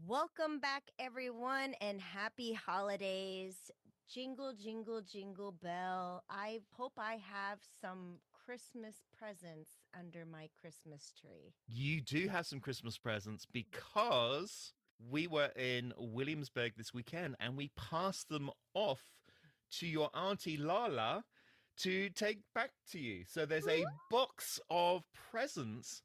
Welcome back, everyone, and happy holidays. Jingle, jingle, jingle bell. I hope I have some Christmas presents under my Christmas tree. You do have some Christmas presents because we were in Williamsburg this weekend and we passed them off to your Auntie Lala to take back to you. So there's a box of presents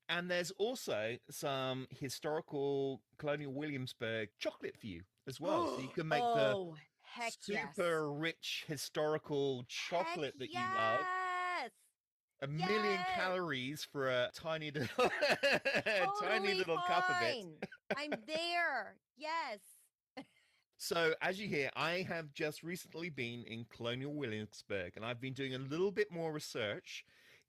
and there's also some historical colonial Williamsburg chocolate for you as well. So you can make the Oh, heck yes. super rich historical Heck chocolate that you love. yes. 1 million Yes. calories for a tiny little, tiny Totally little cup of it. fine. I'm there. Yes. So, as you hear, I have just recently been in Colonial Williamsburg, and I've been doing a little bit more research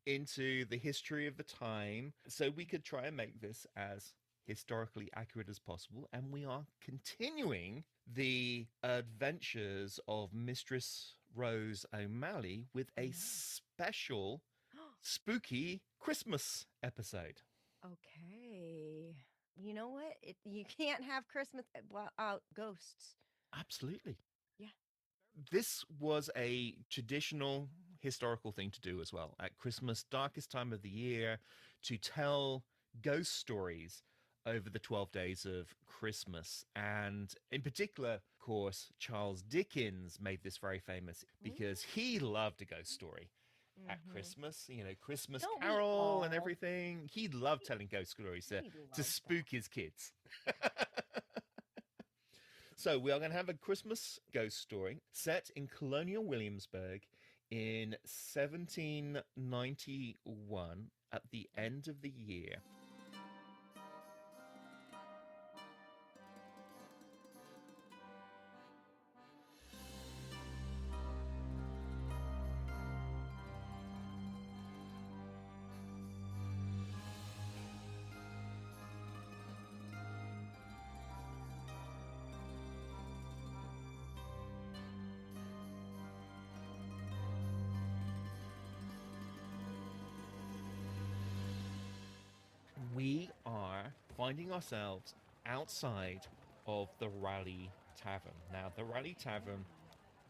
into the history of the time, so we could try and make this as historically accurate as possible. And we are continuing the adventures of Mistress Rose O'Malley with a special spooky Christmas episode. Okay. You know what? You can't have Christmas without ghosts. Absolutely. Yeah. This was a traditional historical thing to do as well at Christmas, darkest time of the year, to tell ghost stories over the 12 days of Christmas. And in particular, of course, Charles Dickens made this very famous because he loved a ghost story. At Christmas, Christmas Don't we Carol all? and everything. He loved telling ghost stories to spook his kids. So we are going to have a Christmas ghost story set in colonial Williamsburg in 1791 at the end of the year. We are finding ourselves outside of the Raleigh Tavern. Now, the Raleigh Tavern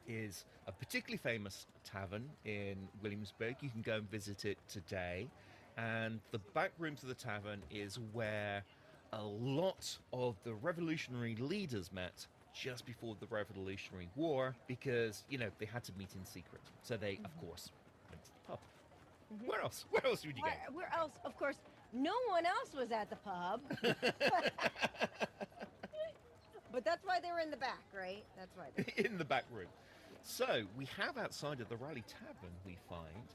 is a particularly famous tavern in Williamsburg. You can go and visit it today. And the back rooms of the tavern is where a lot of the revolutionary leaders met just before the Revolutionary War because, they had to meet in secret. So they, of course, went to the pub. Where else? Where else would you go? Where else? Of course, no one else was at the pub. But that's why they were in the back, right? That's why they're in the back room. So we have outside of the Raleigh Tavern, we find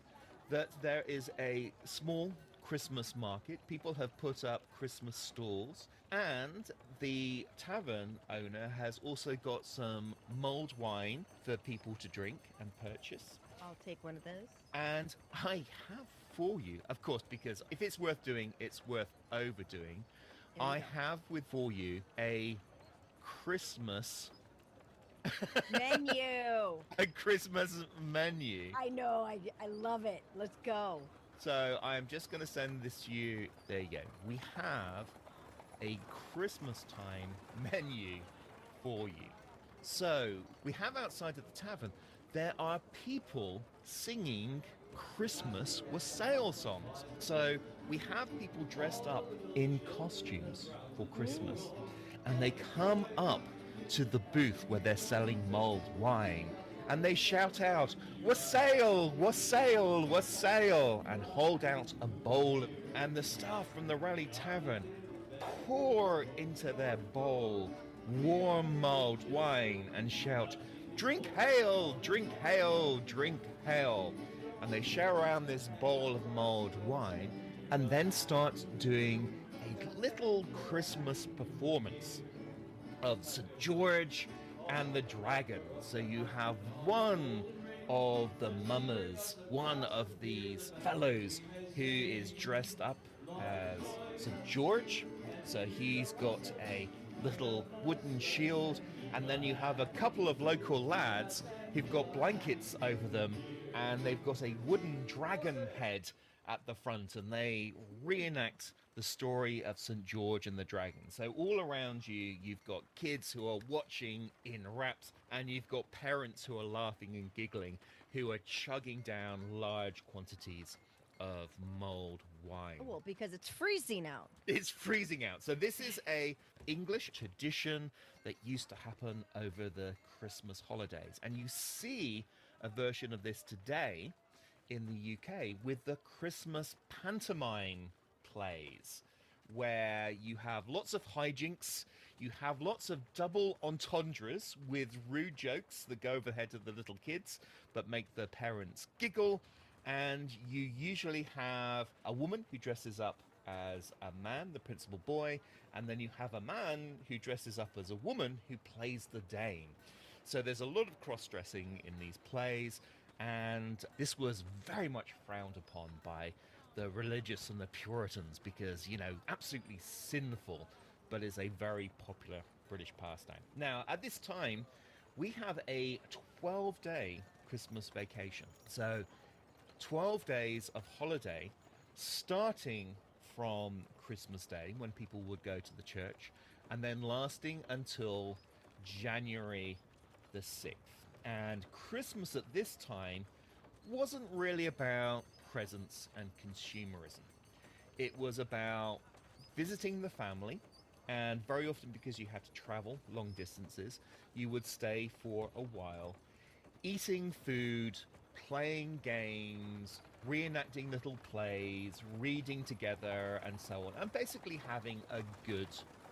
that there is a small Christmas market. People have put up Christmas stalls, and the tavern owner has also got some mulled wine for people to drink and purchase. I'll take one of those. And I have for you, of course, because if it's worth doing, it's worth overdoing. I have for you a Christmas menu. A Christmas menu. I know. I love it. Let's go. So I'm just going to send this to you. There you go. We have a Christmas time menu for you. So we have outside of the tavern, there are people singing Christmas wassail songs. So we have people dressed up in costumes for Christmas, and they come up to the booth where they're selling mulled wine, and they shout out, "Wassail, wassail, wassail," and hold out a bowl, and the staff from the Raleigh Tavern pour into their bowl warm mulled wine and shout, "Drink hail, drink hail, drink hail." And they shower around this bowl of mulled wine and then start doing a little Christmas performance of St. George and the Dragon. So you have one of the mummers, one of these fellows who is dressed up as St. George. So he's got a little wooden shield, and then you have a couple of local lads who've got blankets over them, and they've got a wooden dragon head at the front, and they reenact the story of St. George and the Dragon. So all around you, you've got kids who are watching in wraps, and you've got parents who are laughing and giggling, who are chugging down large quantities of mulled wine. Well, because it's freezing out. It's freezing out. So this is a English tradition that used to happen over the Christmas holidays. And you see a version of this today in the UK with the Christmas pantomime plays, where you have lots of hijinks, you have lots of double entendres with rude jokes that go over the heads of the little kids but make the parents giggle. And you usually have a woman who dresses up as a man, the principal boy, and then you have a man who dresses up as a woman who plays the dame. So there's a lot of cross-dressing in these plays, and this was very much frowned upon by the religious and the Puritans because, you know, absolutely sinful, but is a very popular British pastime. Now, at this time, we have a 12-day Christmas vacation. So 12 days of holiday, starting from Christmas Day, when people would go to the church, and then lasting until January the 6th. And Christmas at this time wasn't really about presents and consumerism. It was about visiting the family, and very often, because you had to travel long distances, you would stay for a while, eating food, playing games, reenacting little plays, reading together, and so on, and basically having a good,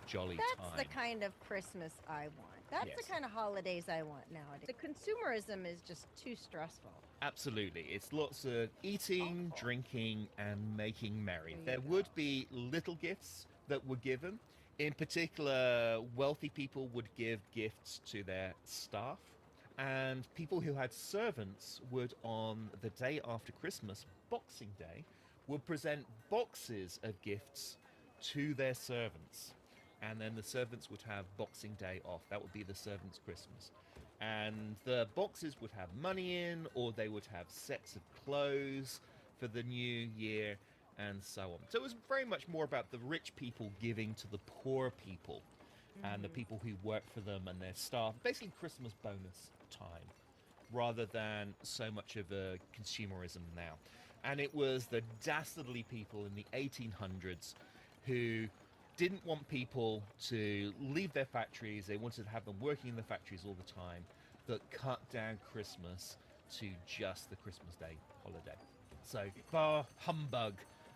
jolly time. That's the kind of Christmas I want. That's Yes. the kind of holidays I want nowadays. The consumerism is just too stressful. Absolutely. It's lots of eating, drinking, and making merry. There you There go. would be little gifts that were given. In particular, wealthy people would give gifts to their staff. And people who had servants would, on the day after Christmas, Boxing Day, would present boxes of gifts to their servants. And then the servants would have Boxing Day off. That would be the servants' Christmas. And the boxes would have money in, or they would have sets of clothes for the new year, and so on. So it was very much more about the rich people giving to the poor people and the people who work for them and their staff. Basically Christmas bonus time, rather than so much of a consumerism now. And it was the dastardly people in the 1800s who didn't want people to leave their factories. They wanted to have them working in the factories all the time, that cut down Christmas to just the Christmas Day holiday. So bar humbug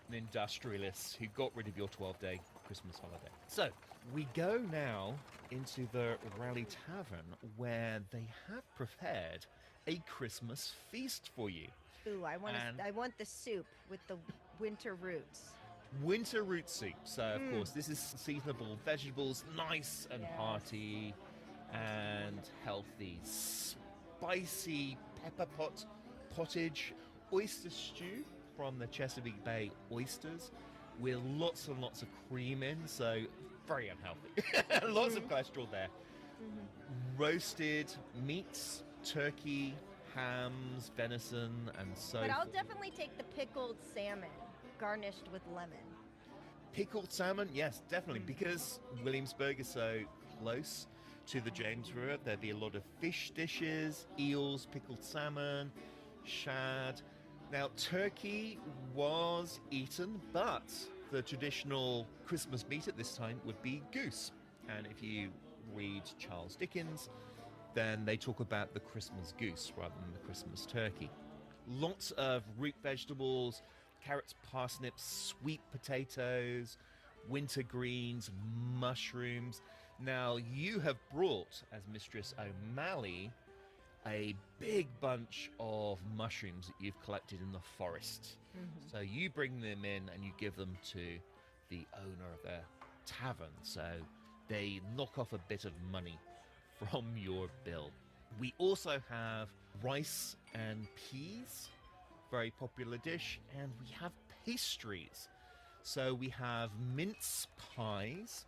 and industrialists who got rid of your 12-day Christmas holiday. So we go now into the Raleigh Tavern, where they have prepared a Christmas feast for you. Ooh, I And- want the soup with the winter roots. Winter root soup. So, of course, this is seasonable vegetables, nice and Yes. hearty and healthy. Spicy pepper pottage, oyster stew from the Chesapeake Bay oysters with lots and lots of cream in, so very unhealthy. Lots of cholesterol there. Roasted meats, turkey, hams, venison, and so But I'll forth. definitely take the pickled salmon garnished with lemon. Pickled salmon, yes, definitely, because Williamsburg is so close to the James River. There'd be a lot of fish dishes, eels, pickled salmon, shad. Now, turkey was eaten, but the traditional Christmas meat at this time would be goose. And if you read Charles Dickens, then they talk about the Christmas goose rather than the Christmas turkey. Lots of root vegetables, carrots, parsnips, sweet potatoes, winter greens, mushrooms. Now, you have brought, as Mistress O'Malley, a big bunch of mushrooms that you've collected in the forest. So you bring them in and you give them to the owner of the tavern, so they knock off a bit of money from your bill. We also have rice and peas, very popular dish, and we have pastries. So we have mince pies,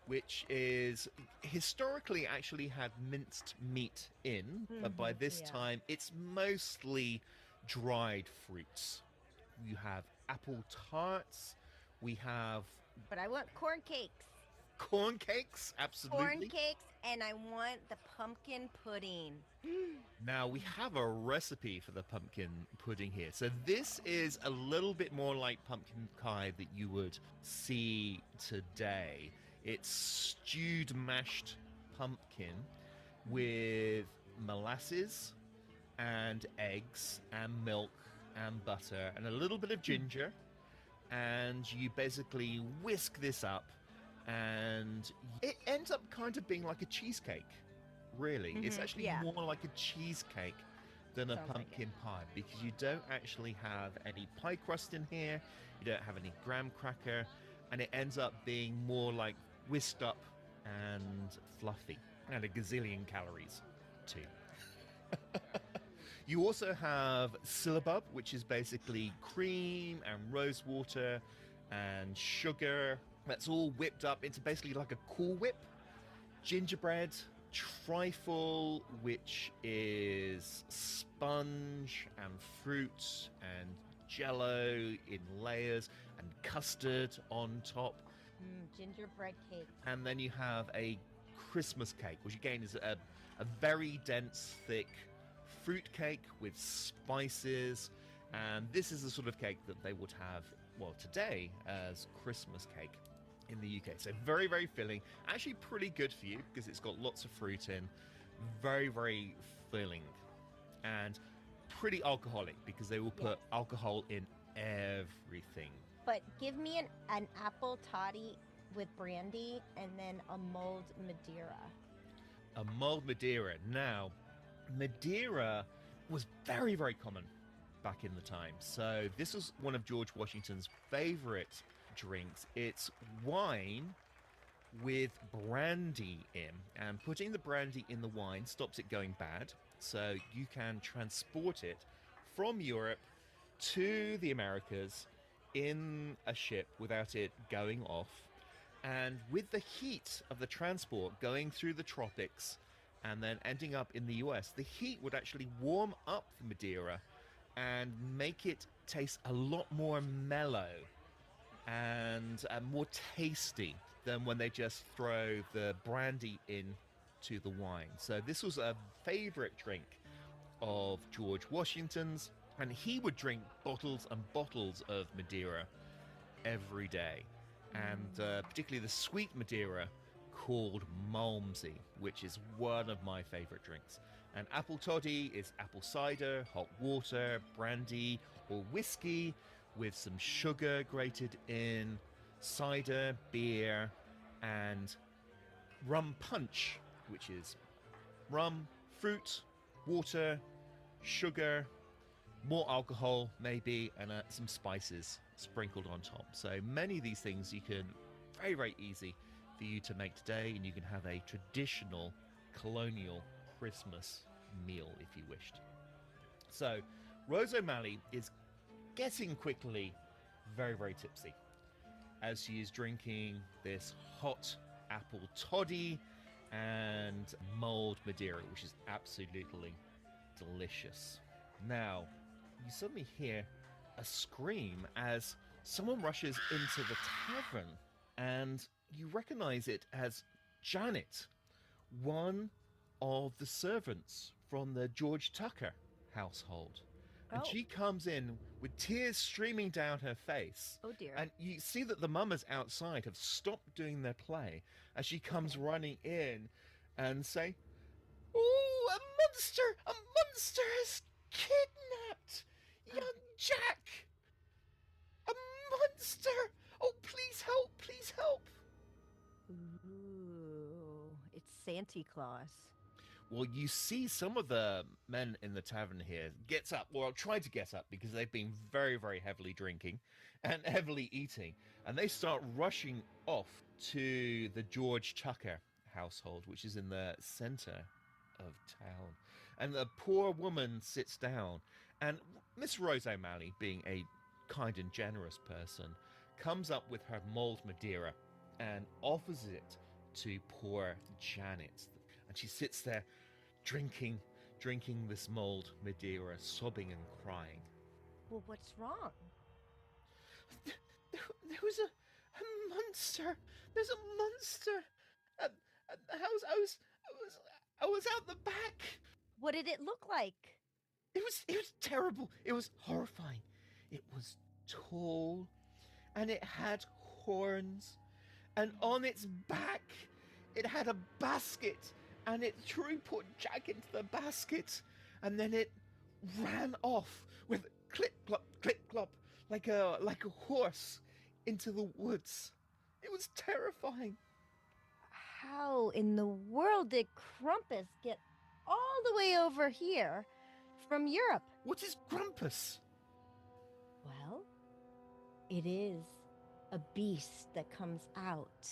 which is historically actually had minced meat in, but by this yeah. time it's mostly dried fruits. You have apple tarts. We have But I want corn cakes. corn cakes, absolutely. Corn cakes, and I want the pumpkin pudding. Now, we have a recipe for the pumpkin pudding here. So this is a little bit more like pumpkin pie that you would see today. It's stewed mashed pumpkin with molasses and eggs and milk and butter and a little bit of ginger. And you basically whisk this up, and it ends up kind of being like a cheesecake. Really, it's actually more like a cheesecake than a pumpkin pie, because you don't actually have any pie crust in here, you don't have any graham cracker, and it ends up being more like whisked up and fluffy, and a gazillion calories too. You also have syllabub, which is basically cream and rose water and sugar. That's all whipped up into basically like a Cool Whip. Gingerbread, trifle, which is sponge and fruit and jello in layers and custard on top. Gingerbread cake. And then you have a Christmas cake, which again is a very dense, thick fruit cake with spices. And this is the sort of cake that they would have, well, today as Christmas cake in the UK. So very, very filling. Actually pretty good for you because it's got lots of fruit in. Very, very filling. And pretty alcoholic because they will put alcohol in everything. But give me an apple toddy with brandy and then a mulled Madeira. A mulled Madeira. Now, Madeira was very, very common back in the time. So this was one of George Washington's favorite drinks. It's wine with brandy in, and putting the brandy in the wine stops it going bad. So you can transport it from Europe to the Americas in a ship without it going off. And with the heat of the transport going through the tropics and then ending up in the US, the heat would actually warm up the Madeira and make it taste a lot more mellow and more tasty than when they just throw the brandy into the wine. So this was a favorite drink of George Washington's, and he would drink bottles and bottles of Madeira every day, and particularly the sweet Madeira called Malmsey, which is one of my favorite drinks. And apple toddy is apple cider, hot water, brandy or whiskey with some sugar grated in, cider, beer, and rum punch, which is rum, fruit, water, sugar, more alcohol maybe, and some spices sprinkled on top. So many of these things you can, very, very easy for you to make today, and you can have a traditional colonial Christmas meal if you wished. So Rose O'Malley is getting quickly very, very tipsy as she is drinking this hot apple toddy and mulled Madeira, which is absolutely delicious. Now, you suddenly hear a scream as someone rushes into the tavern, and you recognize it as Janet, one of the servants from the George Tucker household. And she comes in with tears streaming down her face. Oh dear. And you see that the mummers outside have stopped doing their play as she comes running in and saying, "Oh, a monster has kidnapped young Jack! A monster! Oh, please help, please help!" Ooh, it's Santa Claus. Well, you see some of the men in the tavern here gets up, or try to get up, because they've been very, very heavily drinking and heavily eating. And they start rushing off to the George Tucker household, which is in the center of town. And the poor woman sits down, and Miss Rose O'Malley, being a kind and generous person, comes up with her mulled Madeira and offers it to poor Janet. And she sits there drinking this mulled Madeira, sobbing and crying. Well, what's wrong? There was a monster. There's a monster. And, and I was out the back. What did it look like? It was terrible. It was horrifying. It was tall, and it had horns, and on its back, it had a basket, and it threw poor Jack into the basket, and then it ran off with click clop, like a horse into the woods. It was terrifying. How in the world did Krampus get all the way over here from Europe? What is Krampus? Well, it is a beast that comes out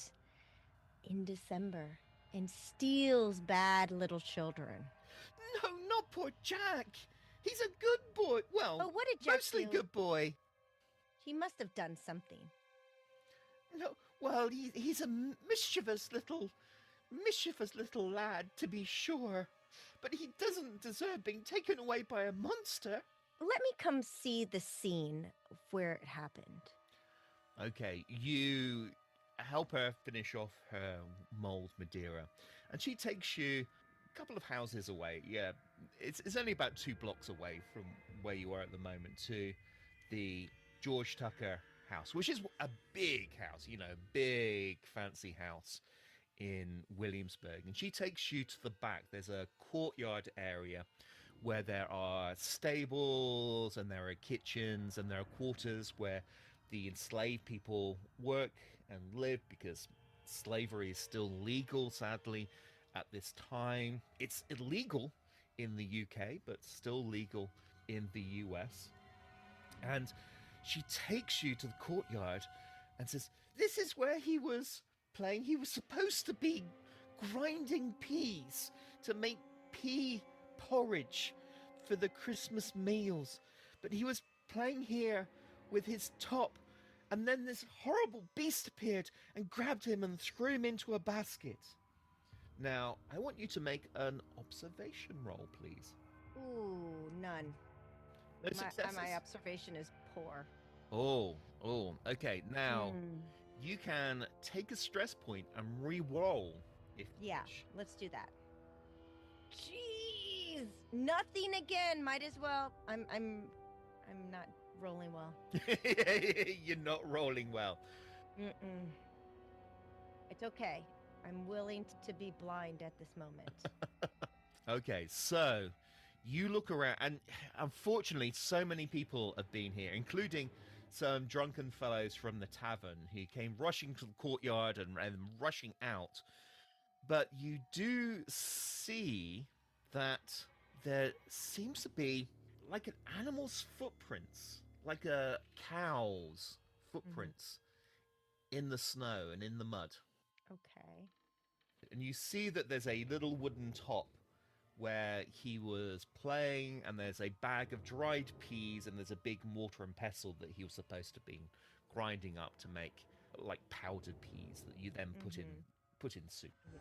in December and steals bad little children. No, not poor Jack. He's a good boy. Well, But what did Jack mostly do? good boy. He must have done something. No, well, he's a mischievous little lad, to be sure. But he doesn't deserve being taken away by a monster. Let me come see the scene of where it happened. Okay, you help her finish off her mulled Madeira, and she takes you a couple of houses away. Yeah, it's only about 2 blocks away from where you are at the moment to the George Tucker house, which is a big house, you know, big fancy house in Williamsburg. And she takes you to the back. There's a courtyard area where there are stables and there are kitchens and there are quarters where the enslaved people work and live, because slavery is still legal, sadly, at this time. It's illegal in the UK, but still legal in the US. And she takes you to the courtyard and says, "This is where he was playing. He was supposed to be grinding peas to make pea porridge for the Christmas meals. But he was playing here with his top, and then this horrible beast appeared and grabbed him and threw him into a basket." Now, I want you to make an observation roll, please. Ooh, none. No successes. My observation is poor. Oh, okay. Now, you can take a stress point and re-roll if you Yeah, wish. let's do that. Jeez, nothing again. Might as well. I'm not rolling well. You're not rolling well. Mm-mm. It's okay. I'm willing to be blind at this moment. Okay, so you look around, and unfortunately, so many people have been here, including some drunken fellows from the tavern who came rushing to the courtyard and rushing out. But you do see that there seems to be like an animal's footprints, like a cow's footprints in the snow and in the mud. Okay. And you see that there's a little wooden top where he was playing, and there's a bag of dried peas, and there's a big mortar and pestle that he was supposed to be grinding up to make like powdered peas that you then put in soup. Yeah.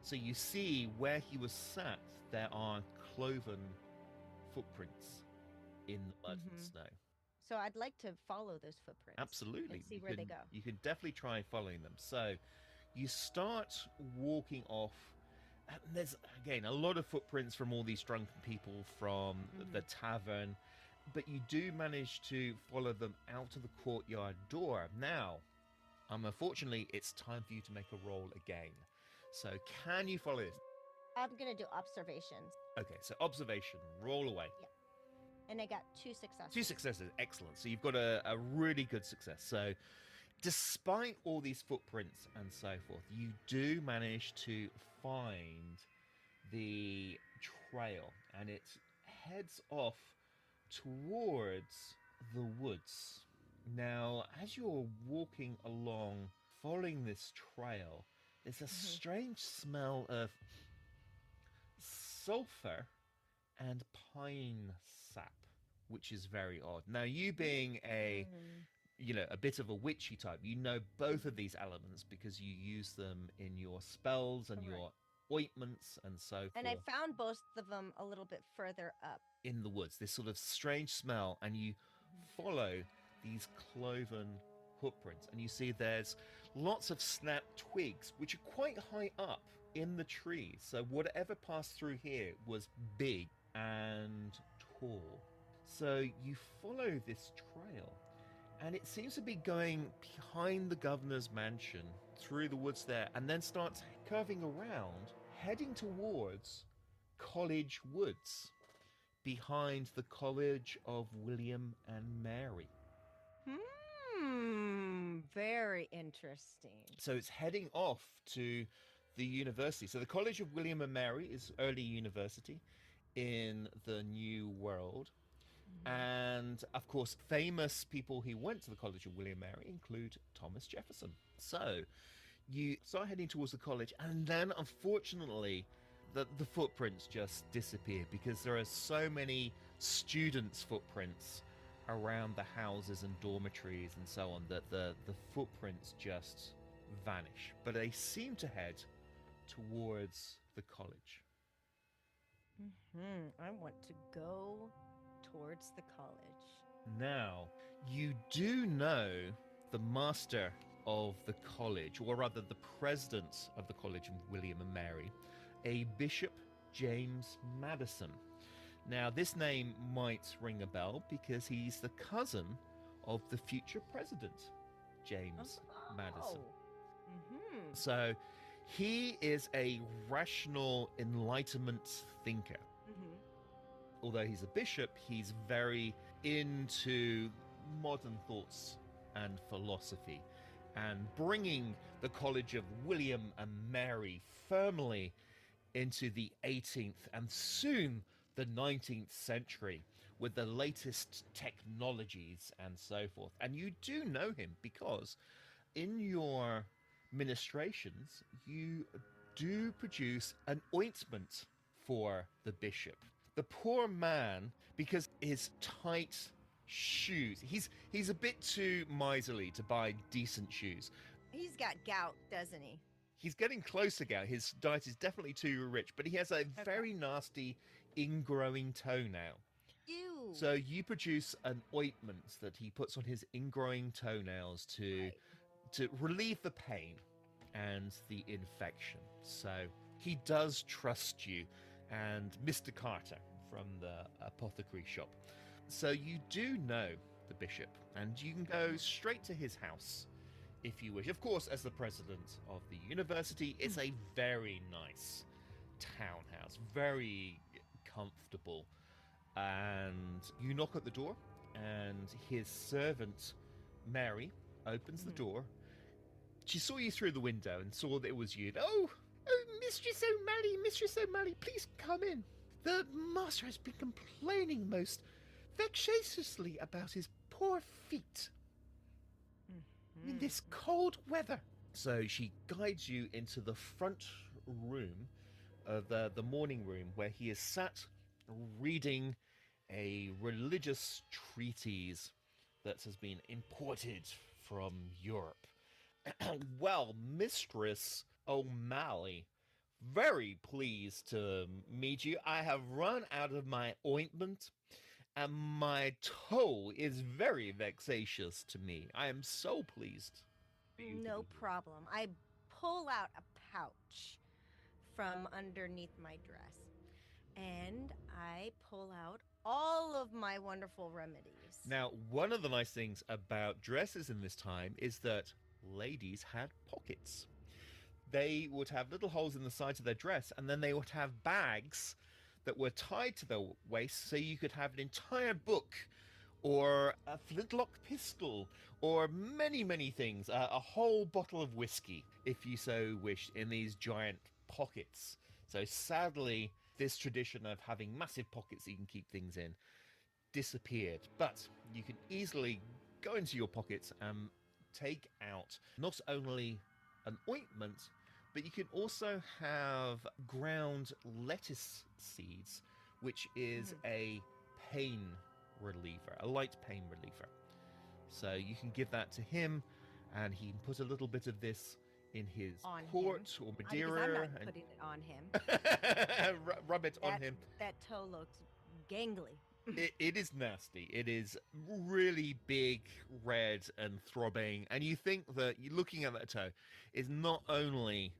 So you see where he was sat, there are cloven footprints in the mud and snow. So I'd like to follow those footprints. Absolutely. And see where they go. You can definitely try following them. So you start walking off, and there's, again, a lot of footprints from all these drunken people from the tavern, but you do manage to follow them out to the courtyard door. Now, unfortunately, it's time for you to make a roll again. So can you follow this? I'm going to do observations. Okay, so observation, roll away. Yeah. And I got 2 successes. 2 successes, excellent. So you've got a really good success. So despite all these footprints and so forth, you do manage to find the trail, and it heads off towards the woods. Now, as you're walking along, following this trail, there's a strange smell of sulfur and pine sap, which is very odd. Now, you being a bit of a witchy type, you know both of these elements because you use them in your spells and your ointments and so forth. And I found both of them a little bit further up In the woods, this sort of strange smell, and you follow these cloven footprints, and you see there's lots of snapped twigs, which are quite high up in the trees. So whatever passed through here was big and tall. So you follow this trail, and it seems to be going behind the governor's mansion, through the woods there, and then starts curving around, heading towards College Woods, behind the College of William and Mary. Very interesting. So it's heading off to the university. So the College of William and Mary is early university in the New World. And, of course, famous people who went to the College of William and Mary include Thomas Jefferson. So you start heading towards the college, and then, unfortunately, the footprints just disappear because there are so many students' footprints around the houses and dormitories and so on that the footprints just vanish. But they seem to head towards the college. I want to go towards the college. Now, you do know the master of the college, or rather the president of the College of William and Mary, a Bishop James Madison. Now, this name might ring a bell because he's the cousin of the future president, James Madison. So he is a rational Enlightenment thinker. Although he's a bishop, he's very into modern thoughts and philosophy, and bringing the College of William and Mary firmly into the 18th and soon the 19th century with the latest technologies and so forth. And you do know him because in your ministrations, you do produce an ointment for the bishop. The poor man, because his tight shoes, he's a bit too miserly to buy decent shoes. He's got gout, doesn't he? He's getting close to gout. His diet is definitely too rich, but he has a very nasty ingrowing toenail. Ew. So you produce an ointment that he puts on his ingrowing toenails to relieve the pain and the infection. So he does trust you and Mr. Carter from the apothecary shop. So you do know the bishop, and you can go straight to his house if you wish. Of course, as the president of the university, it's a very nice townhouse, very comfortable. And you knock at the door, and his servant, Mary, opens the door. She saw you through the window and saw that it was you. Oh, Mistress O'Malley, please come in. The master has been complaining most vexatiously about his poor feet in this cold weather. So she guides you into the front room of the morning room, where he is sat reading a religious treatise that has been imported from Europe. Well, Mistress O'Malley, very pleased to meet you. I have run out of my ointment, and my toe is very vexatious to me. I am so pleased. No problem. I pull out a pouch from underneath my dress, and I pull out all of my wonderful remedies. Now, one of the nice things about dresses in this time is that ladies had pockets. They would have little holes in the sides of their dress, and then they would have bags that were tied to their waist, so you could have an entire book or a flintlock pistol or many, many things, a whole bottle of whiskey, if you so wished, in these giant pockets. So sadly, this tradition of having massive pockets that you can keep things in disappeared. But you can easily go into your pockets and take out not only an ointment, but you can also have ground lettuce seeds, which is a pain reliever, a light pain reliever. So you can give that to him, and he can put a little bit of this in his port or Madeira. I'm not putting it on him. Rub it on him. That toe looks gangly. It is nasty. It is really big, red, and throbbing. And you think that, you're looking at that toe, is not only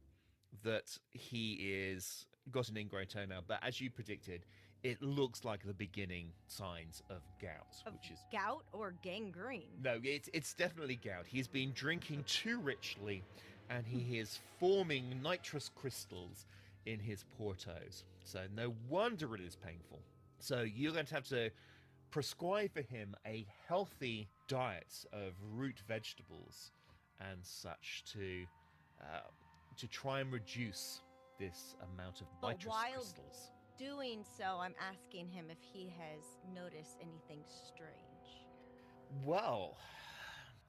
that he is got an ingrown toenail, but as you predicted, it looks like the beginning signs of gout, Of which is gout or gangrene? no, it's definitely gout. He's been drinking too richly, and he is forming nitrous crystals in his poor toes. So no wonder it is painful. So you're going to have to prescribe for him a healthy diet of root vegetables and such to try and reduce this amount of But nitrous while crystals. doing so, I'm asking him if he has noticed anything strange. Well,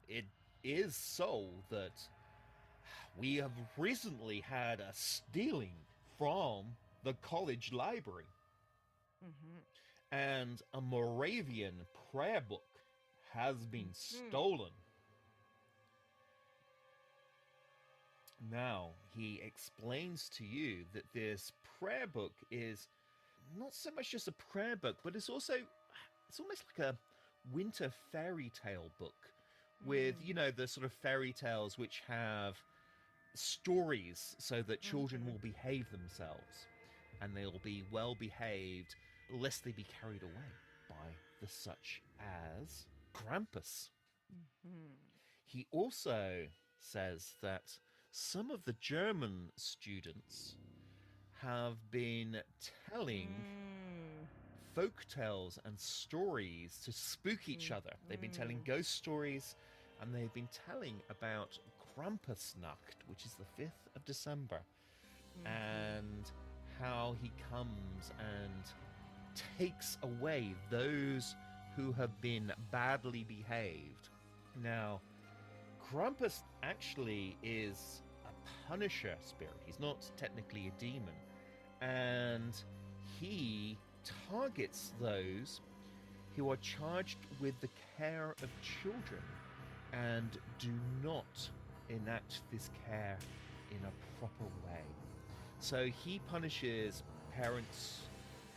it is so that we have recently had a stealing from the college library, Mm-hmm. and a Moravian prayer book has been stolen. Now, he explains to you that this prayer book is not so much just a prayer book, but it's almost like a winter fairy tale book with, the sort of fairy tales which have stories so that children will behave themselves and they'll be well behaved lest they be carried away by the such as Krampus. He also says that some of the German students have been telling folk tales and stories to spook each other. They've been telling ghost stories, and they've been telling about Krampusnacht, which is the 5th of December, and how he comes and takes away those who have been badly behaved. Now, Krampus actually is a punisher spirit. He's not technically a demon. And he targets those who are charged with the care of children and do not enact this care in a proper way. So he punishes parents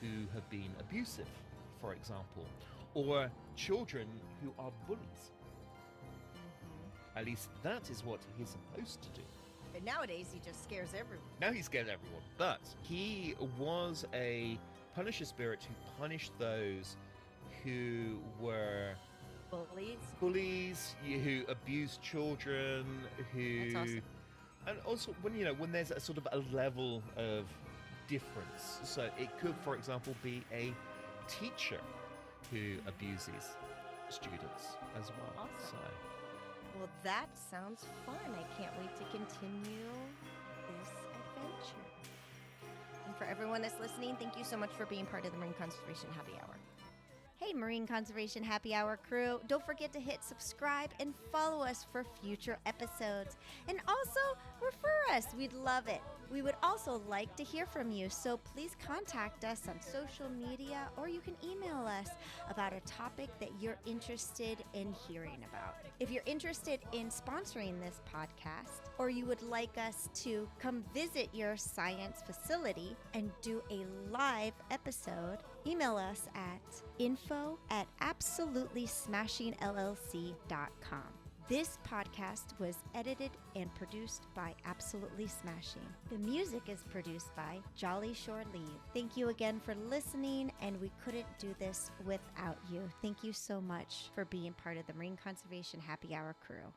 who have been abusive, for example, or children who are bullies. At least that is what he's supposed to do. But nowadays, he just scares everyone. Now he scares everyone. But he was a punisher spirit who punished those who were bullies, who abused children, who... That's awesome. And also, when there's a sort of a level of difference. So it could, for example, be a teacher who abuses students as well. Awesome. So... Well, that sounds fun. I can't wait to continue this adventure. And for everyone that's listening, thank you so much for being part of the Marine Conservation Happy Hour. Hey, Marine Conservation Happy Hour crew. Don't forget to hit subscribe and follow us for future episodes. And also, refer us. We'd love it. We would also like to hear from you, so please contact us on social media, or you can email us about a topic that you're interested in hearing about. If you're interested in sponsoring this podcast, or you would like us to come visit your science facility and do a live episode, email us at info@absolutelysmashingllc.com. This podcast was edited and produced by Absolutely Smashing. The music is produced by Jolly Shore Lee. Thank you again for listening, and we couldn't do this without you. Thank you so much for being part of the Marine Conservation Happy Hour crew.